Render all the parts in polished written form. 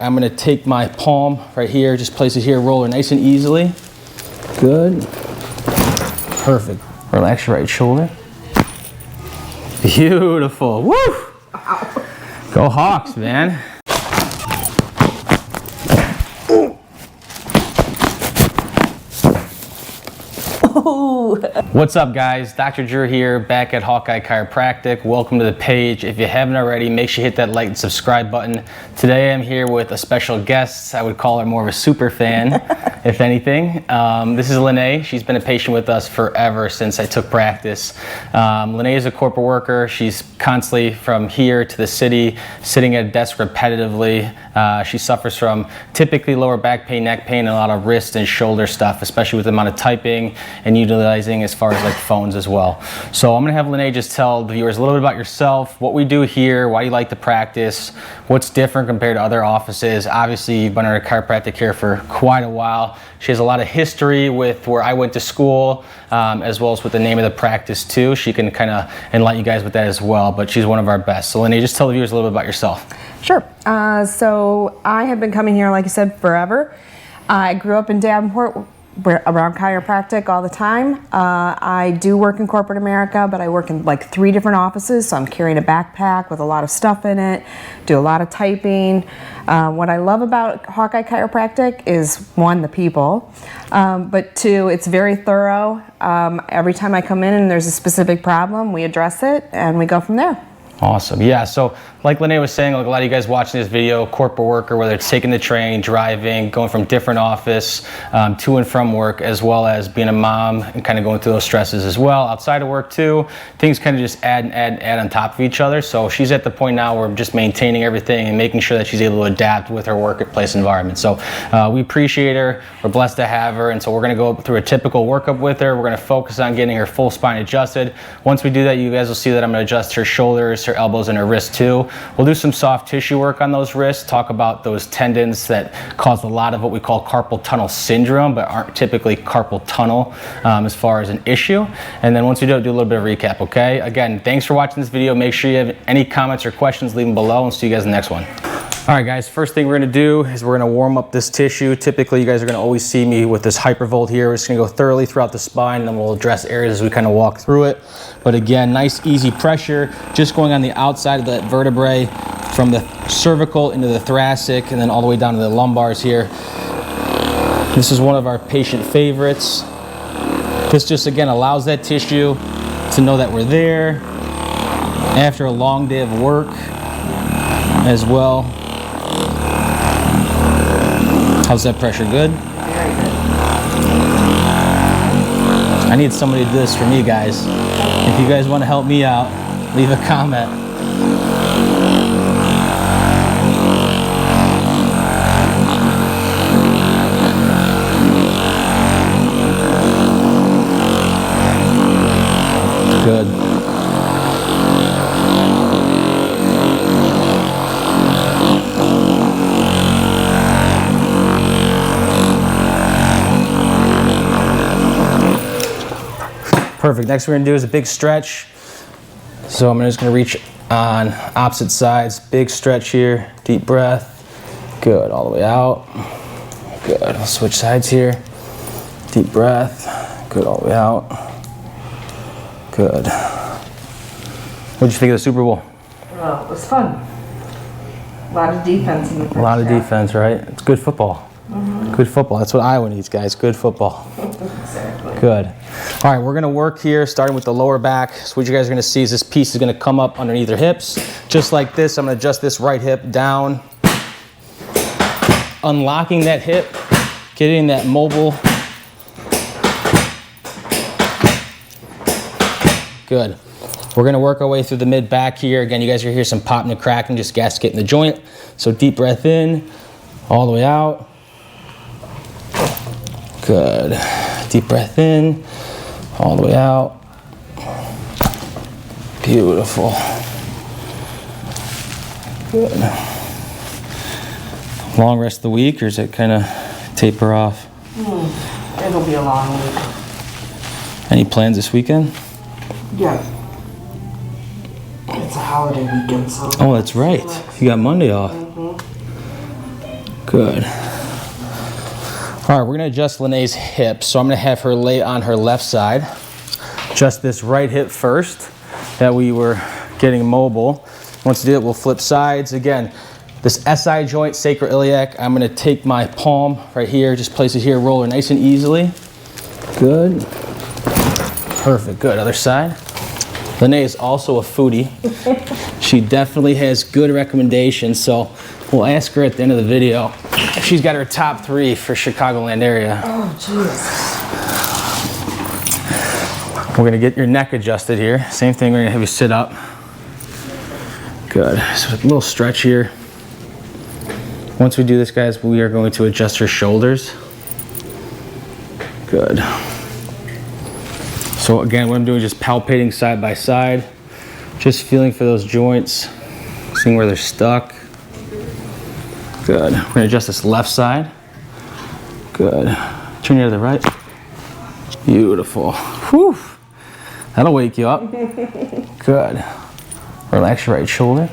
I'm gonna take my palm right here, just place it here, roll her nice and easily. Good. Perfect. Relax your right shoulder. Beautiful. Woo! Ow. Go Hawks, man. What's up, guys? Dr. Drew here, back at Hawkeye Chiropractic. Welcome to the page. If you haven't already, make sure you hit that like and subscribe button. Today I'm here with a special guest. I would call her more of a super fan, if anything. This is Linnee. She's been a patient with us forever since I took practice. Linnee is a corporate worker. She's constantly from here to the city, sitting at a desk repetitively. She suffers from typically lower back pain, neck pain, and a lot of wrist and shoulder stuff, especially with the amount of typing and utilizing as far as like phones as well. So I'm gonna have Linnee just tell the viewers a little bit about yourself, what we do here, why you like to practice, what's different compared to other offices. Obviously, you've been under chiropractic here for quite a while. She has a lot of history with where I went to school, as well as with the name of the practice too. She can kind of enlighten you guys with that as well, but she's one of our best. So Linnee, just tell the viewers a little bit about yourself. Sure. So I have been coming here, like you said, forever. I grew up in Davenport, around chiropractic all the time. I do work in corporate America, but I work in like 3 different offices, so I'm carrying a backpack with a lot of stuff in it, do a lot of typing. What I love about Hawkeye Chiropractic is 1, the people, but 2, it's very thorough. Every time I come in and there's a specific problem, we address it and we go from there. Awesome. Yeah, so like Linnee was saying, like a lot of you guys watching this video, corporate worker, whether it's taking the train, driving, going from different office to and from work, as well as being a mom and kind of going through those stresses as well. Outside of work too, things kind of just add and add and add on top of each other. So she's at the point now where we're just maintaining everything and making sure that she's able to adapt with her workplace environment. So we appreciate her. We're blessed to have her. And so we're going to go through a typical workup with her. We're going to focus on getting her full spine adjusted. Once we do that, you guys will see that I'm going to adjust her shoulders, her elbows, and her wrists too. We'll do some soft tissue work on those wrists, talk about those tendons that cause a lot of what we call carpal tunnel syndrome, but aren't typically carpal tunnel as far as an issue. And then once we do it, do a little bit of recap, okay? Again, thanks for watching this video. Make sure you have any comments or questions, leave them below, and see you guys in the next one. All right, guys, first thing we're gonna do is we're gonna warm up this tissue. Typically, you guys are gonna always see me with this hypervolt here. We're just gonna go thoroughly throughout the spine, and then we'll address areas as we kind of walk through it. But again, nice, easy pressure, just going on the outside of that vertebrae from the cervical into the thoracic, and then all the way down to the lumbars here. This is one of our patient favorites. This just, again, allows that tissue to know that we're there after a long day of work as well. How's that pressure? Good? Very good. I need somebody to do this for me, guys. If you guys want to help me out, leave a comment. Good. Perfect. Next we're going to do is a big stretch. So I'm just going to reach on opposite sides. Big stretch here. Deep breath. Good. All the way out. Good. I'll switch sides here. Deep breath. Good. All the way out. Good. What'd you think of the Super Bowl? Well, it was fun. A lot of defense in the first half. A lot of defense, right? It's good football. Mm-hmm. Good football. That's what Iowa needs, guys. Good football. Exactly. Good. All right, we're going to work here, starting with the lower back. So what you guys are going to see is this piece is going to come up underneath their hips. Just like this, I'm going to adjust this right hip down. Unlocking that hip, getting that mobile. Good. We're going to work our way through the mid back here. Again, you guys are going to hear some popping and cracking, just gasket in the joint. So deep breath in, all the way out. Good. Deep breath in, all the way out. Beautiful. Good. Long rest of the week, or is it kind of taper off? It'll be a long week. Any plans this weekend? Yeah. It's a holiday weekend, so. Oh, that's right. You got Monday off. Good. All right, we're gonna adjust Linnee's hip. So I'm gonna have her lay on her left side. Adjust this right hip first, that we were getting mobile. Once we do it, we'll flip sides. Again, this SI joint, sacroiliac, I'm gonna take my palm right here, just place it here, roll her nice and easily. Good. Perfect, good. Other side. Linnee is also a foodie. She definitely has good recommendations, so we'll ask her at the end of the video if she's got her top 3 for Chicagoland area. Oh, jeez. We're gonna get your neck adjusted here. Same thing, we're gonna have you sit up. Good, so a little stretch here. Once we do this, guys, we are going to adjust her shoulders. Good. So again, what I'm doing is just palpating side by side, just feeling for those joints, seeing where they're stuck. Good. We're gonna adjust this left side. Good. Turn you to the right. Beautiful. Whew. That'll wake you up. Good. Relax your right shoulder.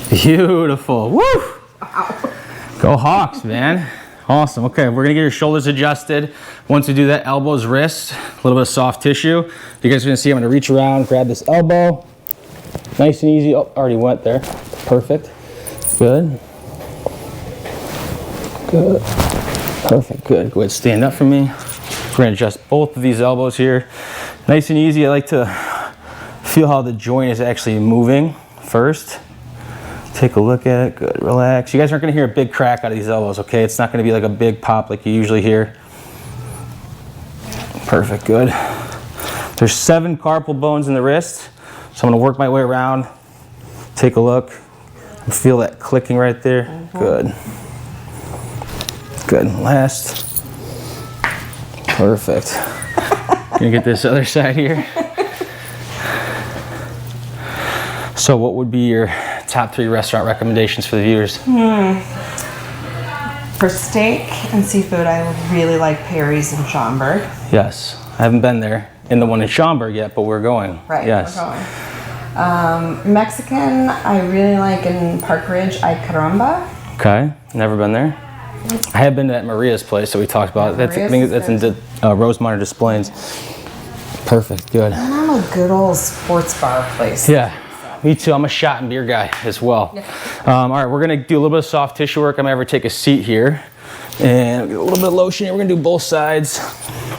Beautiful. Woo! Wow. Go Hawks, man. Awesome. Okay, we're gonna get your shoulders adjusted. Once we do that, elbows, wrists, a little bit of soft tissue. You guys are gonna see I'm gonna reach around, grab this elbow. Nice and easy. Oh, already went there. Perfect. Good. Good. Perfect. Good. Go ahead, stand up for me. We're gonna adjust both of these elbows here. Nice and easy. I like to feel how the joint is actually moving first. Take a look at it. Good. Relax. You guys aren't going to hear a big crack out of these elbows, okay? It's not going to be like a big pop like you usually hear. Perfect. Good. There's 7 carpal bones in the wrist. So I'm going to work my way around. Take a look. Feel that clicking right there. Good. Good. Last. Perfect. Gonna get this other side here. So what would be your top 3 restaurant recommendations for the viewers? For steak and seafood, I really like Perry's in Schaumburg. Yes, I haven't been there in the one in Schaumburg yet, but we're going. Right, yes. we're going. Mexican, I really like in Park Ridge, Ay Caramba. Okay, never been there. I have been to that Maria's place that we talked about. I think that's in Rosemont Des Plaines. Perfect, good. And I'm a good old sports bar place. Yeah. Me too. I'm a shot and beer guy as well. Yeah. All right, we're gonna do a little bit of soft tissue work. I'm gonna have her take a seat here and get a little bit of lotion here. We're gonna do both sides.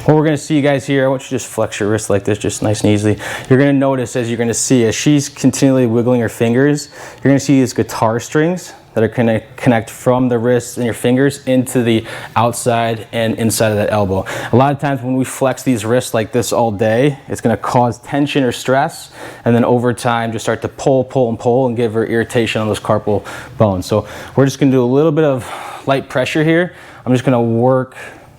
What we're gonna see, you guys, here, I want you to just flex your wrist like this, just nice and easily. You're gonna notice, as you're gonna see, as she's continually wiggling her fingers, you're gonna see these guitar strings that are gonna connect from the wrists and your fingers into the outside and inside of that elbow. A lot of times when we flex these wrists like this all day, it's gonna cause tension or stress, and then over time just start to pull and give her irritation on those carpal bones. So we're just gonna do a little bit of light pressure here. I'm just gonna work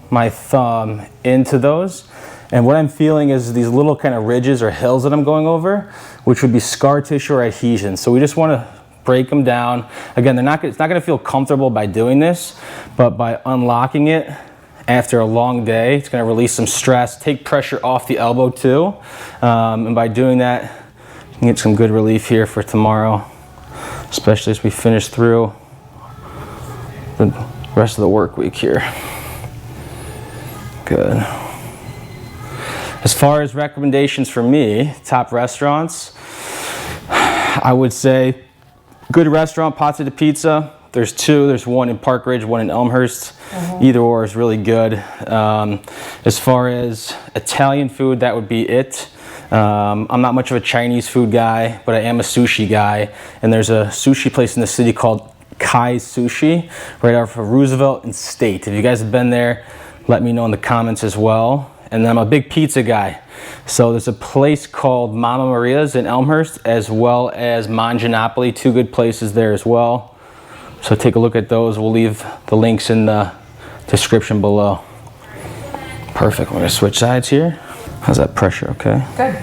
my thumb into those. And what I'm feeling is these little kind of ridges or hills that I'm going over, which would be scar tissue or adhesion. So we just wanna break them down. Again, it's not gonna feel comfortable by doing this, but by unlocking it after a long day, it's gonna release some stress, take pressure off the elbow too. And by doing that, you can get some good relief here for tomorrow, especially as we finish through the rest of the work week here. Good. As far as recommendations for me, top restaurants, I would say good restaurant, Pazza di Pizza. There's 2. There's one in Park Ridge, one in Elmhurst. Either or is really good. As far as Italian food, that would be it. I'm not much of a Chinese food guy, but I am a sushi guy. And there's a sushi place in the city called Kai's Sushi, right off of Roosevelt and State. If you guys have been there, let me know in the comments as well. And then I'm a big pizza guy. So there's a place called Mama Maria's in Elmhurst, as well as Mangianopoli, 2 good places there as well. So take a look at those. We'll leave the links in the description below. Perfect. We're gonna switch sides here. How's that pressure, okay? Good.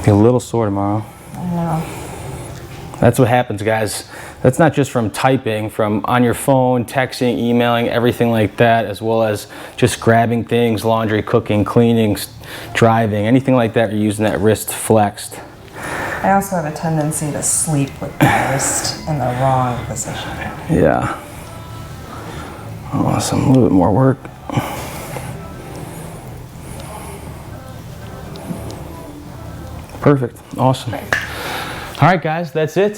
Be a little sore tomorrow. I know. That's what happens, guys. That's not just from typing, from on your phone, texting, emailing, everything like that, as well as just grabbing things, laundry, cooking, cleaning, driving, anything like that, you're using that wrist flexed. I also have a tendency to sleep with my wrist in the wrong position. Yeah. Awesome. A little bit more work. Perfect. Awesome. All right, guys, that's it.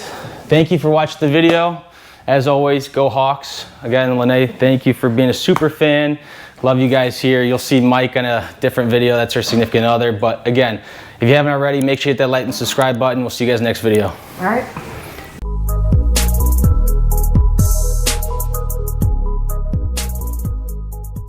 Thank you for watching the video. As always, go Hawks. Again, Linnee, thank you for being a super fan. Love you guys here. You'll see Mike on a different video. That's her significant other. But again, if you haven't already, make sure you hit that like and subscribe button. We'll see you guys next video. All right.